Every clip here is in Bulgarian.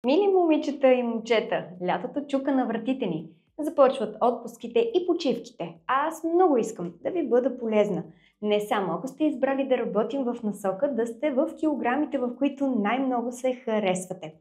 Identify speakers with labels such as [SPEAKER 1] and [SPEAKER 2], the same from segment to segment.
[SPEAKER 1] Мили момичета и момчета, лятото чука на вратите ни. Започват отпуските и почивките. А аз много искам да ви бъда полезна. Не само ако сте избрали да работим в насока, да сте в килограмите, в които най-много се харесвате.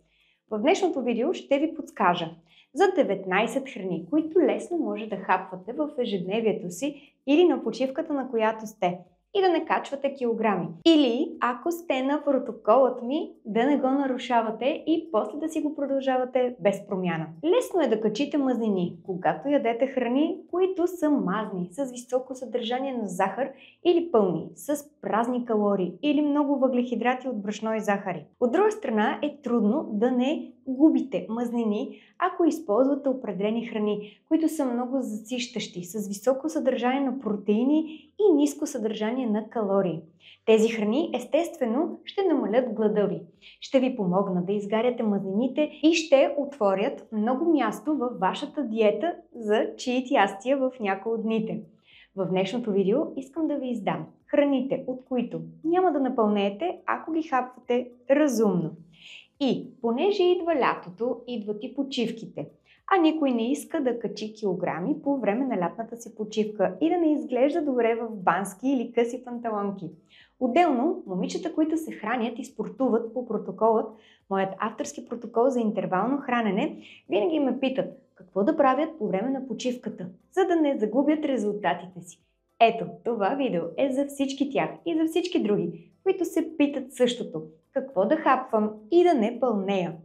[SPEAKER 1] В днешното видео ще ви подскажа за 19 храни, които лесно може да хапвате в ежедневието си или на почивката, на която сте, и да не качвате килограми. Или, ако сте на протоколът ми, да не го нарушавате и после да си го продължавате без промяна. Лесно е да качите мазнини, когато ядете храни, които са мазни, с високо съдържание на захар или пълни, с празни калории или много въглехидрати от брашно и захари. От друга страна е трудно да не губите мазнини, ако използвате определени храни, които са много засищащи, с високо съдържание на протеини и ниско съдържание на калории. Тези храни естествено ще намалят глада ви, ще ви помогнат да изгаряте мазнините и ще отворят много място във вашата диета за чиит ястия в някои от дните. В днешното видео искам да ви издам храните, от които няма да напълнеете, ако ги хапвате разумно. И понеже идва лятото, идват и почивките, а никой не иска да качи килограми по време на лятната си почивка и да не изглежда добре в бански или къси панталонки. Отделно, момичета, които се хранят и спортуват по протоколът, моят авторски протокол за интервално хранене, винаги ме питат какво да правят по време на почивката, за да не загубят резултатите си. Ето, това видео е за всички тях и за всички други, които се питат същото. Какво да хапвам и да не пълнея?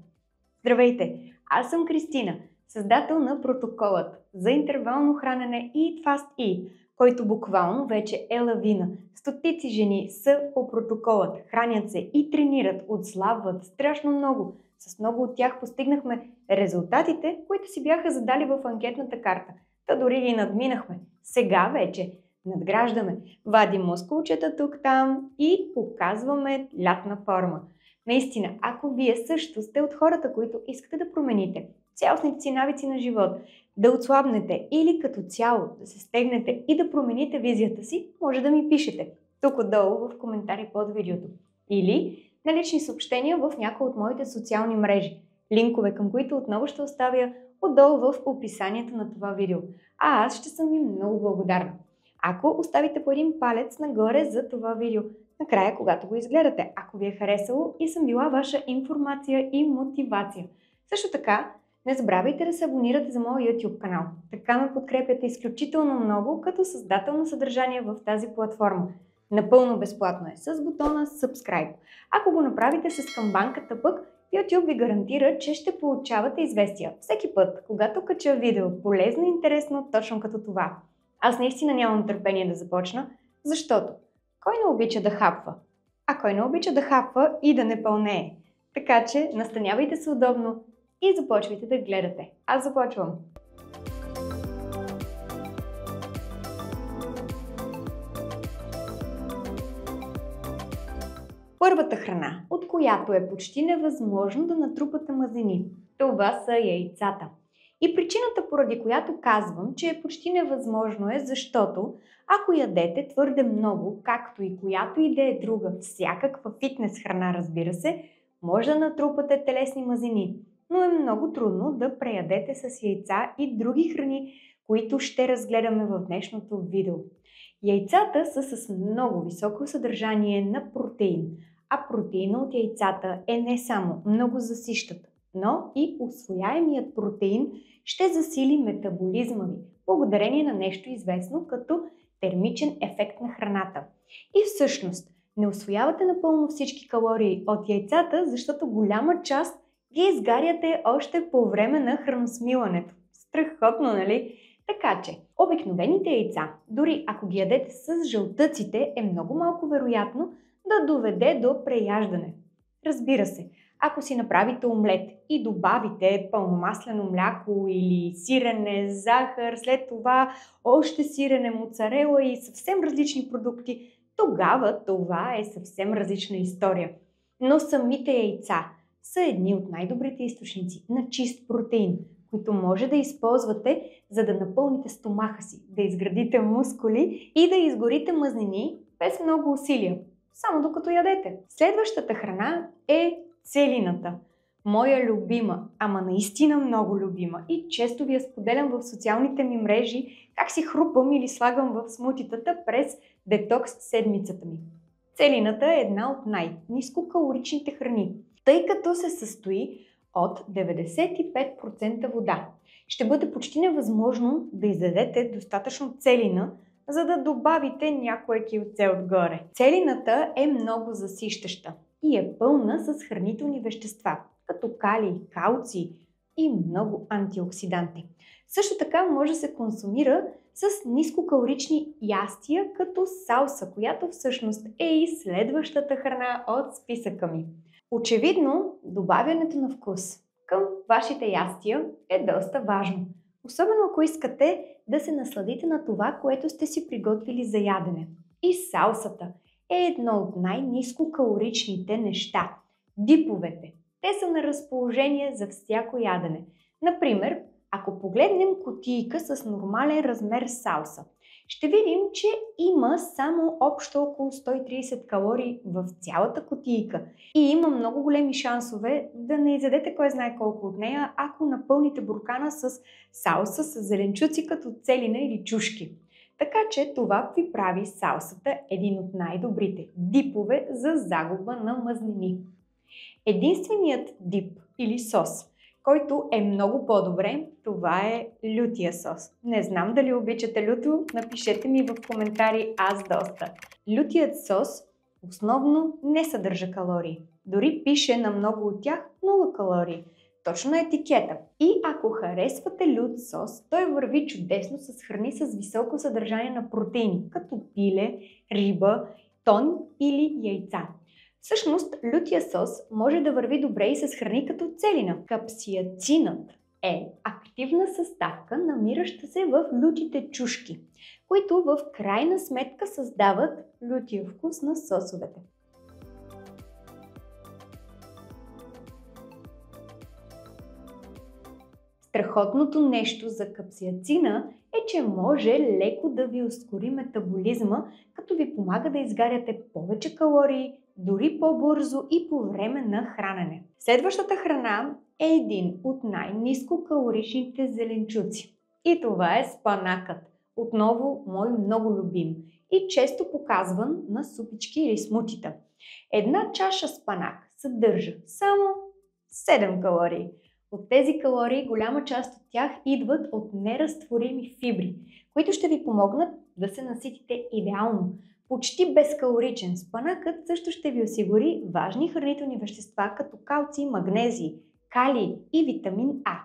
[SPEAKER 1] Здравейте! Аз съм Кристина, създател на протоколът за интервално хранене Eat Fast Eat, който буквално вече е лавина. Стотици жени са по протоколът, хранят се и тренират, отслабват страшно много. С много от тях постигнахме резултатите, които си бяха задали в анкетната карта. Та дори ги надминахме. Сега вече надграждаме, вадим мускулчета тук-там и показваме лятна форма. Наистина, ако вие също сте от хората, които искате да промените цялостните си навици на живот, да отслабнете или като цяло да се стегнете и да промените визията си, може да ми пишете тук отдолу в коментари под видеото или на лични съобщения в някои от моите социални мрежи, линкове към които отново ще оставя отдолу в описанието на това видео. А аз ще съм ви много благодарна, ако оставите по един палец нагоре за това видео, накрая, когато го изгледате, ако ви е харесало и съм била ваша информация и мотивация. Също така, не забравяйте да се абонирате за моя YouTube канал. Така ме подкрепяте изключително много като създател на съдържание в тази платформа. Напълно безплатно е с бутона Subscribe. Ако го направите с камбанката пък, YouTube ви гарантира, че ще получавате известия всеки път, когато кача видео полезно и интересно, точно като това. Аз наистина нямам търпение да започна, защото кой не обича да хапва? А кой не обича да хапва и да не пълнее? Така че настанявайте се удобно и започвайте да гледате. Аз започвам! Първата храна, от която е почти невъзможно да натрупате мазнини, това са яйцата. И причината, поради която казвам, че е почти невъзможно е, защото ако ядете твърде много, както и която и да е друга, всякаква фитнес храна, разбира се, може да натрупате телесни мазнини, но е много трудно да преядете с яйца и други храни, които ще разгледаме в днешното видео. Яйцата са с много високо съдържание на протеин, а протеина от яйцата е не само много засищат, но и усвояемият протеин ще засили метаболизма ви, благодарение на нещо известно като термичен ефект на храната. И всъщност не усвоявате напълно всички калории от яйцата, защото голяма част ги изгаряте още по време на храносмилането. Страхотно, нали? Така че, обикновените яйца, дори ако ги ядете с жълтъците, е много малко вероятно да доведе до преяждане. Разбира се, ако си направите омлет и добавите пълномаслено мляко или сирене, захар, след това още сирене, моцарела и съвсем различни продукти, тогава това е съвсем различна история. Но самите яйца са едни от най-добрите източници на чист протеин, които може да използвате, за да напълните стомаха си, да изградите мускули и да изгорите мазнини без много усилия, само докато ядете. Следващата храна е целината. Моя любима, ама наистина много любима и често ви я споделям в социалните ми мрежи как си хрупам или слагам в смутитата през детокс седмицата ми. Целината е една от най-нискокалоричните храни, тъй като се състои от 95% вода. Ще бъде почти невъзможно да изядете достатъчно целина, за да добавите някое килце отгоре. Целината е много засищаща и е пълна с хранителни вещества, като калий, калций и много антиоксиданти. Също така може да се консумира с нискокалорични ястия, като салса, която всъщност е и следващата храна от списъка ми. Очевидно, добавянето на вкус към вашите ястия е доста важно. Особено ако искате да се насладите на това, което сте си приготвили за ядене. И салсата е едно от най-нискокалоричните неща. Диповете. Те са на разположение за всяко ядене. Например, ако погледнем кутийка с нормален размер салса, ще видим, че има само общо около 130 калории в цялата кутийка и има много големи шансове да не изядете кой знае колко от нея, ако напълните буркана с салса, с зеленчуци като целина или чушки. Така че това ви прави салсата един от най-добрите дипове за загуба на мазнини. Единственият дип или сос, който е много по-добре, това е лютия сос. Не знам дали обичате люто, напишете ми в коментари, аз доста. Лютият сос основно не съдържа калории. Дори пише на много от тях 0 калории. Точно на етикета. И ако харесвате лют сос, той върви чудесно с храни с високо съдържание на протеини, като пиле, риба, тон или яйца. Всъщност, лютия сос може да върви добре и с храни като целина. Капсиацинът е активна съставка, намираща се в лютите чушки, които в крайна сметка създават лютия вкус на сосовете. Страхотното нещо за капсиацина е, че може леко да ви ускори метаболизма, като ви помага да изгаряте повече калории, дори по-бързо и по време на хранене. Следващата храна е един от най-нискокалоричните зеленчуци. И това е спанакът. Отново мой много любим и често показван на супички или смутита. Една чаша спанак съдържа само 7 калории. От тези калории голяма част от тях идват от неразтворими фибри, които ще ви помогнат да се наситите идеално. Почти безкалоричен спанакът също ще ви осигури важни хранителни вещества като калций, магнезий, калий и витамин А.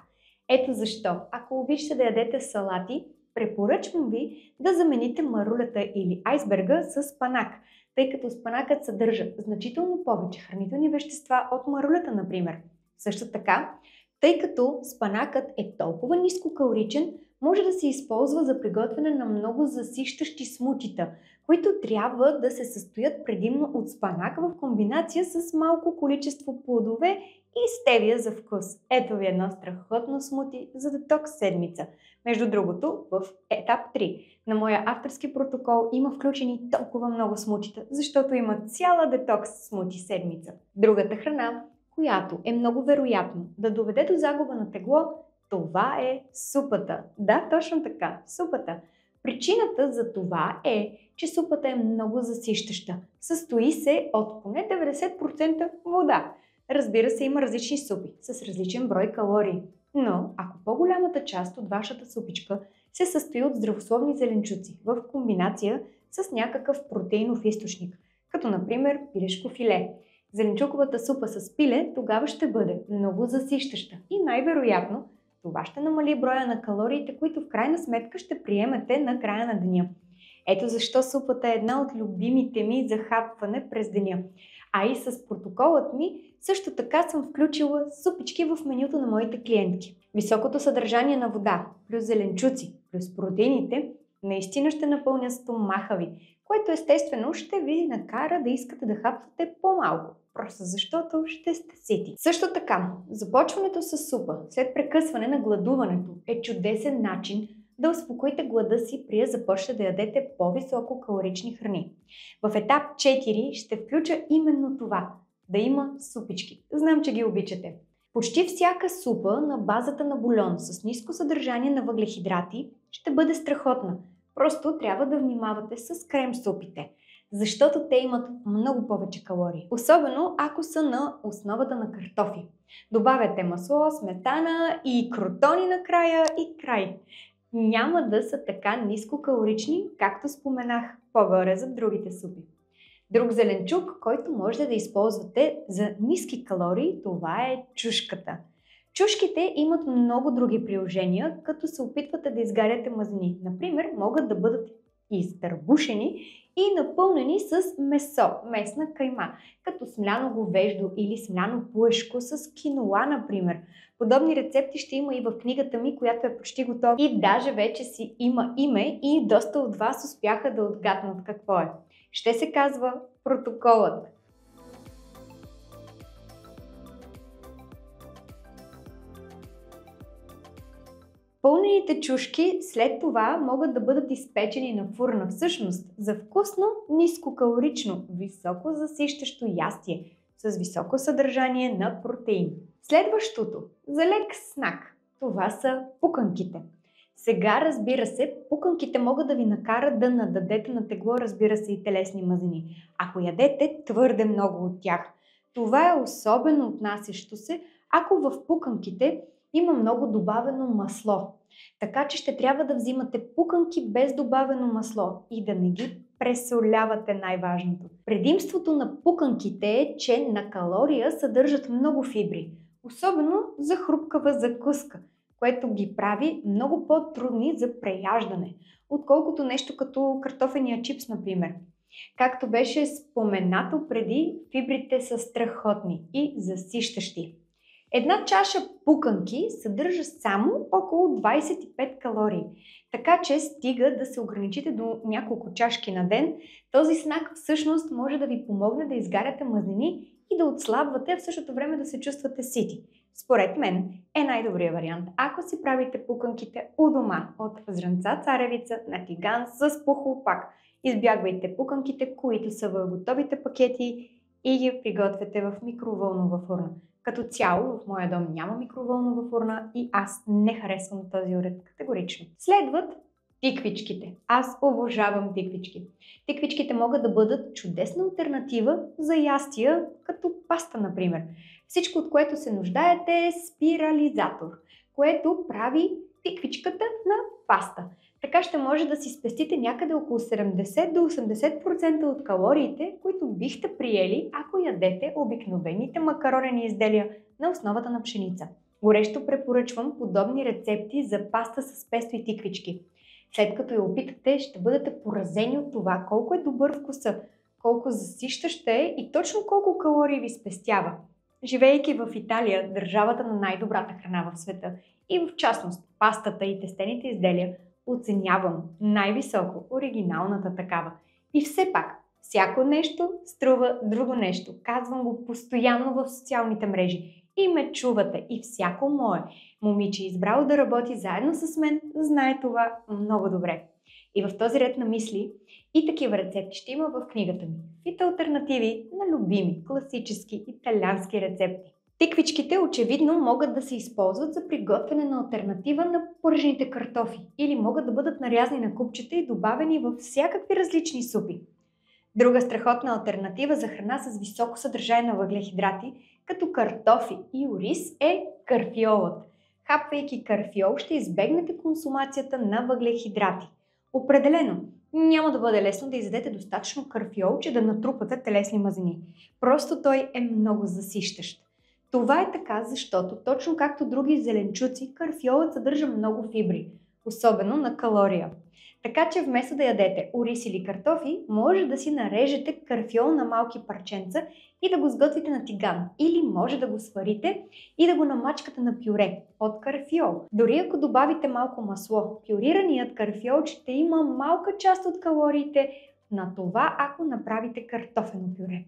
[SPEAKER 1] Ето защо, ако обичате да ядете салати, препоръчвам ви да замените марулята или айсберга с спанак, тъй като спанакът съдържа значително повече хранителни вещества от марулята, например. Също така, тъй като спанакът е толкова нискокалоричен, може да се използва за приготвяне на много засищащи смутита, които трябва да се състоят предимно от спанак в комбинация с малко количество плодове и стевия за вкус. Ето ви едно страхотно смути за детокс седмица. Между другото, в етап 3 на моя авторски протокол има включени толкова много смутита, защото има цяла детокс смути седмица. Другата храна, която е много вероятно да доведе до загуба на тегло, това е супата. Да, точно така, супата. Причината за това е, че супата е много засищаща. Състои се от поне 90% вода. Разбира се, има различни супи с различен брой калории. Но ако по-голямата част от вашата супичка се състои от здравословни зеленчуци в комбинация с някакъв протеинов източник, като например пилешко филе, зеленчуковата супа с пиле тогава ще бъде много засищаща и най-вероятно това ще намали броя на калориите, които в крайна сметка ще приемете на края на деня. Ето защо супата е една от любимите ми за хапване през деня. А и с протоколът ми също така съм включила супички в менюто на моите клиентки. Високото съдържание на вода, плюс зеленчуци, плюс протеините, наистина ще напълня стомаха ви, което естествено ще ви накара да искате да хапвате по-малко, просто защото ще сте сити. Също така, започването с супа след прекъсване на гладуването е чудесен начин да успокоите глада си при да започнете да ядете по-високо калорични храни. В етап 4 ще включа именно това – да има супички. Знам, че ги обичате. Почти всяка супа на базата на бульон с ниско съдържание на въглехидрати ще бъде страхотна. Просто трябва да внимавате с крем супите, защото те имат много повече калории. Особено ако са на основата на картофи. Добавяте масло, сметана и крутони накрая и край. Няма да са така нискокалорични, както споменах по-горе за другите супи. Друг зеленчук, който можете да използвате за ниски калории, това е чушката. Чушките имат много други приложения, като се опитвате да изгаряте мазнини. Например, могат да бъдат изтърбушени и напълнени с месо, месна кайма, като смляно говеждо или смляно пуешко с киноа, например. Подобни рецепти ще има и в книгата ми, която е почти готова и даже вече си има име и доста от вас успяха да отгаднат какво е. Ще се казва протоколът. Пълнените чушки след това могат да бъдат изпечени на фурна, всъщност за вкусно, нискокалорично, високо засищащо ястие с високо съдържание на протеин. Следващото, за лек снак, това са пуканките. Сега, разбира се, пуканките могат да ви накарат да нададете на тегло, разбира се, и телесни мазнини, ако ядете твърде много от тях. Това е особено отнасящо се, ако в пуканките има много добавено масло. Така че ще трябва да взимате пуканки без добавено масло и да не ги пресолявате, най-важното. Предимството на пуканките е, че на калория съдържат много фибри, особено за хрупкава закуска, което ги прави много по-трудни за преяждане, отколкото нещо като картофения чипс, например. Както беше споменато преди, фибрите са страхотни и засищащи. Една чаша пуканки съдържа само около 25 калории, така че стига да се ограничите до няколко чашки на ден. Този снак всъщност може да ви помогне да изгаряте мазнини и да отслабвате, а в същото време да се чувствате сити. Според мен е най-добрият вариант, ако си правите пуканките у дома от зрънца царевица на тиган с похлупак. Избягвайте пуканките, които са в готовите пакети и ги приготвяте в микровълнова фурна. Като цяло в моя дом няма микровълнова фурна и аз не харесвам този уред категорично. Следват тиквичките. Аз обожавам тиквички. Тиквичките могат да бъдат чудесна алтернатива за ястия, като паста, например. Всичко, от което се нуждаете, е спирализатор, което прави тиквичката на паста. Така ще може да си спестите някъде около 70 до 80% от калориите, които бихте приели, ако ядете обикновените макаронени изделия на основата на пшеница. Горещо препоръчвам подобни рецепти за паста с песто и тиквички. След като я опитате, ще бъдете поразени от това колко е добър вкуса, колко засищаща е и точно колко калории ви спестява. Живейки в Италия, държавата на най-добрата храна в света, и в частност пастата и тестените изделия, оценявам най-високо оригиналната такава. И все пак, всяко нещо струва друго нещо. Казвам го постоянно в социалните мрежи. И ме чувате. И всяко мое момиче, избрало да работи заедно с мен, знае това много добре. И в този ред на мисли и такива рецепти ще има в книгата ми. Вид алтернативи на любими, класически италиански рецепти. Тиквичките очевидно могат да се използват за приготвяне на алтернатива на пържените картофи или могат да бъдат нарязани на купчета и добавени във всякакви различни супи. Друга страхотна алтернатива за храна с високо съдържание на въглехидрати, като картофи и ориз, е карфиолът. Хапвайки карфиол ще избегнете консумацията на въглехидрати. Определено няма да бъде лесно да изядете достатъчно карфиол, че да натрупате телесни мазнини. Просто той е много засищащ. Това е така, защото точно както други зеленчуци, карфиолът съдържа много фибри, особено на калория. Така че вместо да ядете ориз или картофи, може да си нарежете карфиол на малки парченца и да го сготвите на тиган. Или може да го сварите и да го намачкате на пюре от карфиол. Дори ако добавите малко масло, пюрираният карфиол ще има малка част от калориите на това, ако направите картофено пюре.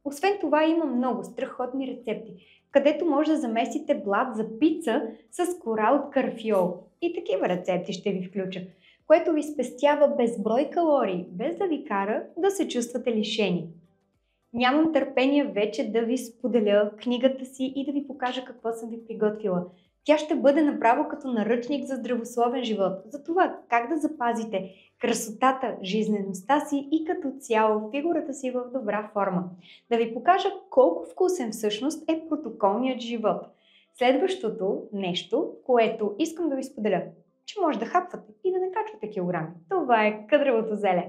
[SPEAKER 1] Освен това има много страхотни рецепти, където може да заместите блат за пица с кора от карфиол. И такива рецепти ще ви включа, което ви спестява безброй калории, без да ви кара да се чувствате лишени. Нямам търпение вече да ви споделя книгата си и да ви покажа какво съм ви приготвила. Тя ще бъде направо като наръчник за здравословен живот, за това как да запазите красотата, жизнеността си и като цяло фигурата си в добра форма. Да ви покажа колко вкусен всъщност е протоколният живот. Следващото нещо, което искам да ви споделя, че може да хапвате и да не качвате килограми. Това е къдравото зеле,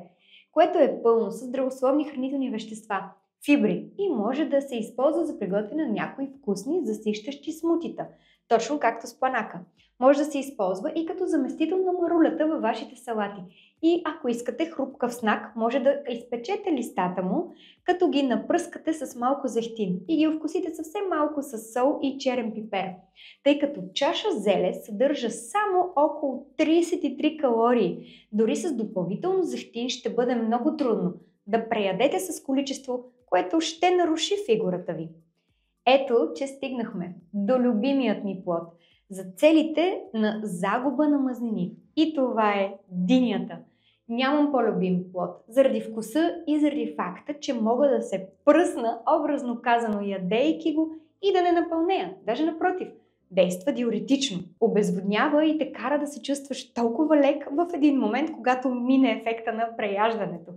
[SPEAKER 1] което е пълно с здравословни хранителни вещества, фибри и може да се използва за приготвяне на някои вкусни засищащи смутита, точно както спанака. Може да се използва и като заместител на марулята във вашите салати. И ако искате хрупкав снак, може да изпечете листата му, като ги напръскате с малко зехтин и ги овкусите съвсем малко с сол и черен пипер. Тъй като чаша зеле съдържа само около 33 калории. Дори с допълнително зехтин ще бъде много трудно да преядете с количество, което ще наруши фигурата ви. Ето, че стигнахме до любимият ни плод за целите на загуба на мазнини. И това е динята. Нямам по-любим плод, заради вкуса и заради факта, че мога да се пръсна, образно казано, ядейки го и да не напълнея. Даже напротив, действа диуретично, обезводнява и те кара да се чувстваш толкова лек в един момент, когато мине ефекта на преяждането.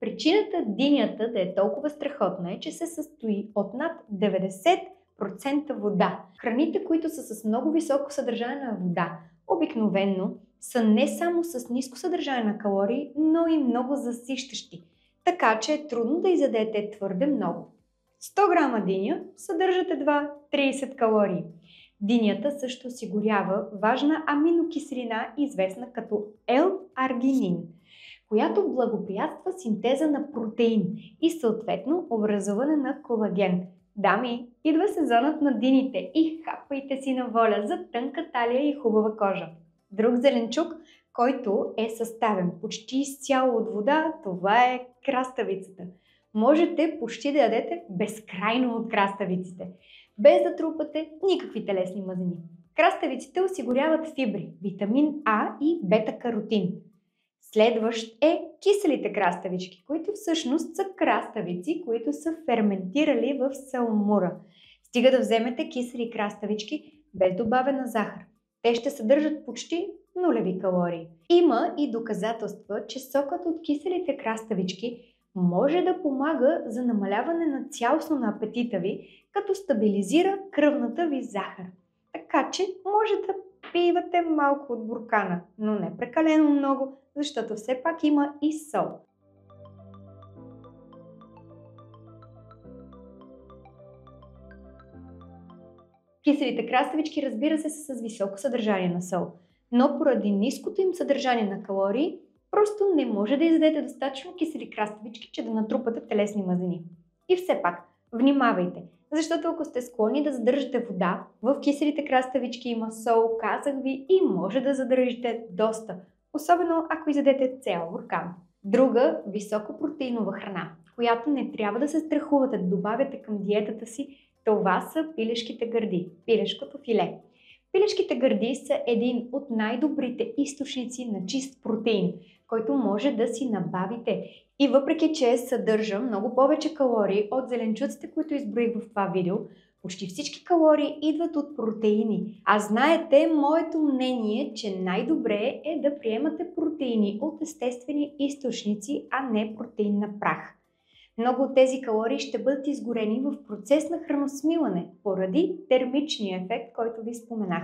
[SPEAKER 1] Причината динята да е толкова страхотна е, че се състои от над 90% вода. Храните, които са с много високо съдържание на вода, обикновенно са не само с ниско съдържание на калории, но и много засищащи. Така че е трудно да изядете твърде много. 100 грама диня съдържат едва 30 калории. Динята също осигурява важна аминокиселина, известна като L-аргинин, която благоприятства синтеза на протеин и съответно образуване на колаген. Дами, идва сезонът на дините и хапвайте си на воля за тънка талия и хубава кожа. Друг зеленчук, който е съставен почти изцяло от вода, това е краставицата. Можете почти да ядете безкрайно от краставиците, без да трупате никакви телесни мазнини. Краставиците осигуряват фибри, витамин А и бета-каротин. Следващ е киселите краставички, които всъщност са краставици, които са ферментирали в саламура. Стига да вземете кисели краставички без добавена захар. Те ще съдържат почти нулеви калории. Има и доказателства, че сокът от киселите краставички може да помага за намаляване на цялостно на апетита ви, като стабилизира кръвната ви захар. Така че може да пивате малко от буркана, но не прекалено много, защото все пак има и сол. Киселите краставички, разбира се, са с високо съдържание на сол, но поради ниското им съдържание на калории, просто не може да изядете достатъчно кисели краставички, че да натрупате телесни мазнини. И все пак, внимавайте, защото ако сте склонни да задържате вода, в киселите краставички има сол, казах ви, и може да задържите доста, особено ако изядете цял буркан. Друга високопротеинова храна, която не трябва да се страхувате да добавяте към диетата си, това са пилешките гърди, пилешкото филе. Пилешките гърди са един от най-добрите източници на чист протеин, който може да си набавите. И въпреки че съдържа много повече калории от зеленчуците, които изброих в това видео, почти всички калории идват от протеини. А знаете, моето мнение, че най-добре е да приемате протеини от естествени източници, а не протеин на прах. Много от тези калории ще бъдат изгорени в процес на храносмилане, поради термичния ефект, който ви споменах.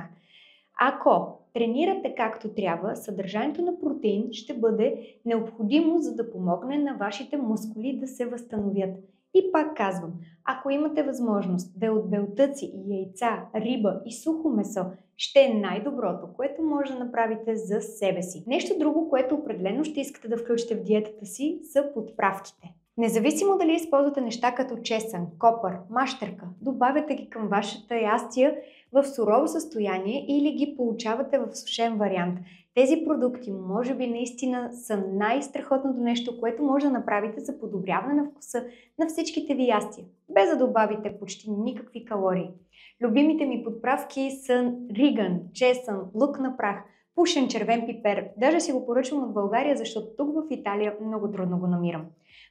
[SPEAKER 1] Ако тренирате както трябва, съдържанието на протеин ще бъде необходимо, за да помогне на вашите мускули да се възстановят. И пак казвам, ако имате възможност да е от белтъци, яйца, риба и сухо месо, ще е най-доброто, което може да направите за себе си. Нещо друго, което определено ще искате да включите в диетата си, са подправките. Независимо дали използвате неща като чесън, копър, мащерка, добавяте ги към вашата ястия в сурово състояние или ги получавате в сушен вариант. Тези продукти може би наистина са най-страхотното нещо, което може да направите за подобряване на вкуса на всичките ви ястия, без да добавите почти никакви калории. Любимите ми подправки са риган, чесън, лук на прах, пушен червен пипер. Даже си го поръчвам от България, защото тук в Италия много трудно го намирам.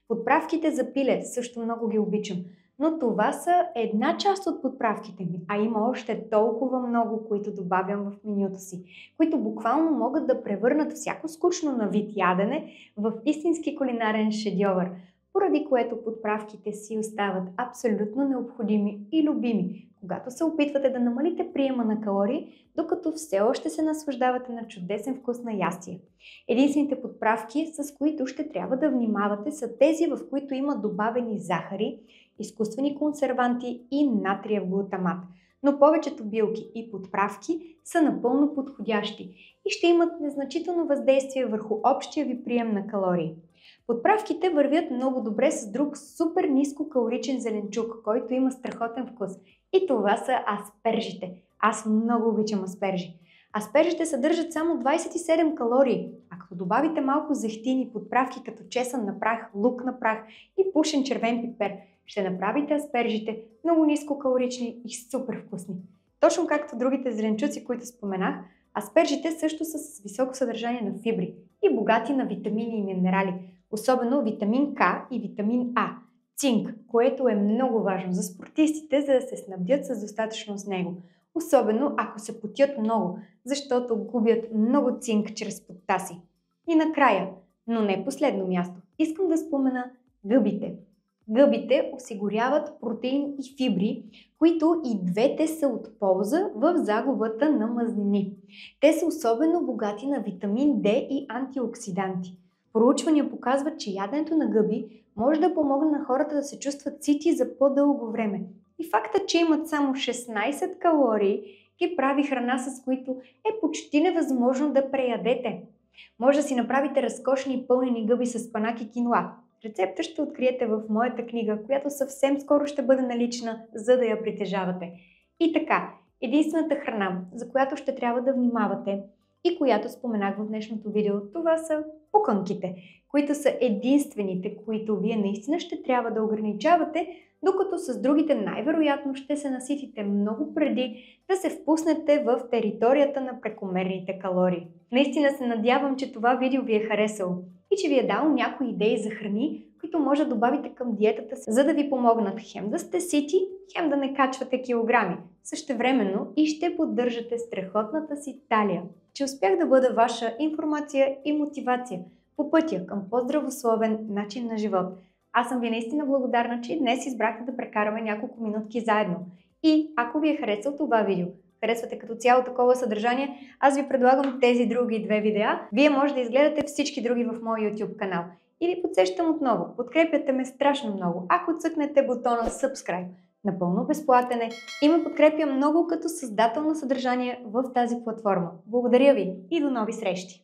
[SPEAKER 1] Подправките за пиле също много ги обичам. Но това са една част от подправките ми, а има още толкова много, които добавям в менюто си, които буквално могат да превърнат всяко скучно на вид ядене в истински кулинарен шедьовър, поради което подправките си остават абсолютно необходими и любими, когато се опитвате да намалите приема на калории, докато все още се наслаждавате на чудесен вкус на ястие. Единствените подправки, с които ще трябва да внимавате, са тези, в които има добавени захари, изкуствени консерванти и натриев глутамат. Но повечето билки и подправки са напълно подходящи и ще имат незначително въздействие върху общия ви прием на калории. Подправките вървят много добре с друг супер ниско калоричен зеленчук, който има страхотен вкус. И това са аспержите. Аз много обичам аспержи. Аспержите съдържат само 27 калории, а като добавите малко зехтини подправки като чесън на прах, лук на прах и пушен червен пипер, ще направите аспержите много нискокалорични и супер вкусни. Точно както другите зеленчуци, които споменах, аспержите също са с високо съдържание на фибри и богати на витамини и минерали, особено витамин К и витамин А, цинк, което е много важно за спортистите, за да се снабдят с достатъчно с него. Особено ако се потят много, защото губят много цинк чрез потта си. И накрая, но не последно място, искам да спомена гъбите. Гъбите осигуряват протеин и фибри, които и двете са от полза в загубата на мазнини. Те са особено богати на витамин D и антиоксиданти. Проучвания показват, че яденето на гъби може да помогне на хората да се чувстват сити за по-дълго време. И факта, че имат само 16 калории, ги прави храна, с които е почти невъзможно да преядете. Може да си направите разкошни пълнени гъби с спанак и киноа. Рецепта ще откриете в моята книга, която съвсем скоро ще бъде налична, за да я притежавате. И така, единствената храна, за която ще трябва да внимавате и която споменах в днешното видео, това са пуканките, които са единствените, които вие наистина ще трябва да ограничавате, докато с другите най-вероятно ще се наситите много преди да се впуснете в територията на прекомерните калории. Наистина се надявам, че това видео ви е харесало и че ви е дало някои идеи за храни, които може да добавите към диетата си, за да ви помогнат хем да сте сити, хем да не качвате килограми. Същевременно и ще поддържате страхотната си талия. Че успях да бъда ваша информация и мотивация по пътя към по-здравословен начин на живот. Аз съм ви наистина благодарна, че днес избрахте да прекараме няколко минутки заедно. И ако ви е харесал това видео, харесвате като цяло такова съдържание, аз ви предлагам тези други две видеа. Вие може да изгледате всички други в моя YouTube канал. И ви подсещам отново, подкрепяте ме страшно много, ако цъкнете бутона Subscribe. Напълно безплатен е и ме подкрепя много като създател на съдържание в тази платформа. Благодаря ви и до нови срещи!